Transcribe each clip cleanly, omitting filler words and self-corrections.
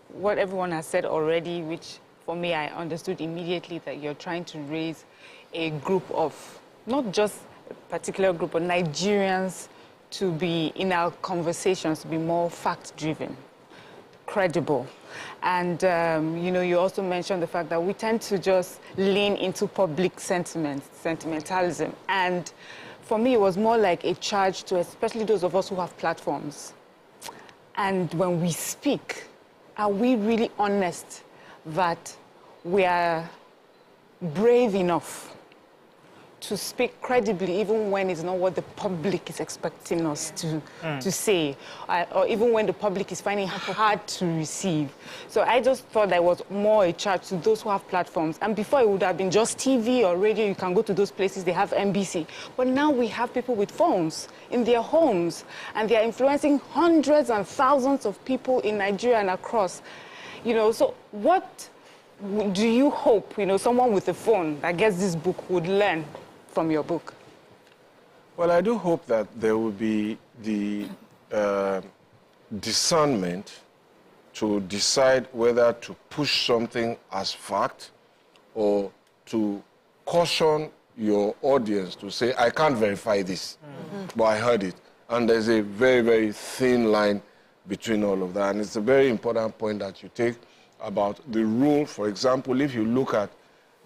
What everyone has said already, which for me I understood immediately, that you're trying to raise a group of, not just a particular group, but Nigerians to be, in our conversations, to be more fact-driven, credible. And, you know, you also mentioned the fact that we tend to just lean into public sentimentalism. And for me, it was more like a charge to especially those of us who have platforms. And when we speak, are we really honest that we are brave enough to speak credibly, even when it's not what the public is expecting us to say, or even when the public is finding it hard to receive? So I just thought that was more a charge to those who have platforms. And before, it would have been just TV or radio. You can go to those places, they have NBC. But now we have people with phones in their homes, and they are influencing hundreds and thousands of people in Nigeria and across. You know, so what do you hope, you know, someone with a phone that gets this book would learn from your book? Well, I do hope that there will be the discernment to decide whether to push something as fact or to caution your audience to say, I can't verify this, but I heard it. And there's a very, very thin line between all of that. And it's a very important point that you take about the rule. For example, if you look at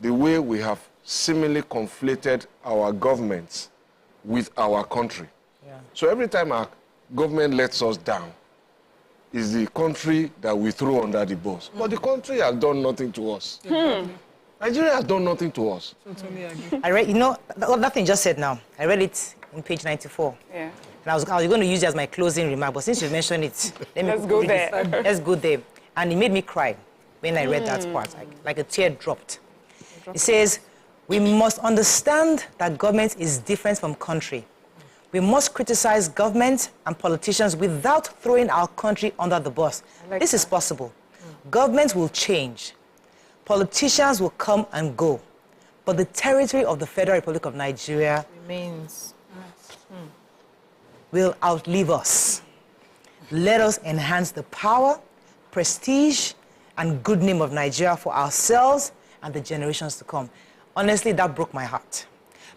the way we have seemingly conflated our governments with our country. Yeah. So every time our government lets us down, is the country that we throw under the bus. But the country has done nothing to us. Nigeria has done nothing to us. I read, you know, that thing just said now. I read it in page 94. Yeah. And I was going to use it as my closing remark, but since you mentioned it, let's go there. Let's go there. And it made me cry when I read that part, like a tear dropped. It says, we must understand that government is different from country. We must criticize government and politicians without throwing our country under the bus. This is possible. Governments will change. Politicians will come and go. But the territory of the Federal Republic of Nigeria remains. Will outlive us. Let us enhance the power, prestige, and good name of Nigeria for ourselves and the generations to come. Honestly, that broke my heart.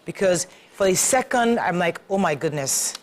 Because for a second, I'm like, oh my goodness,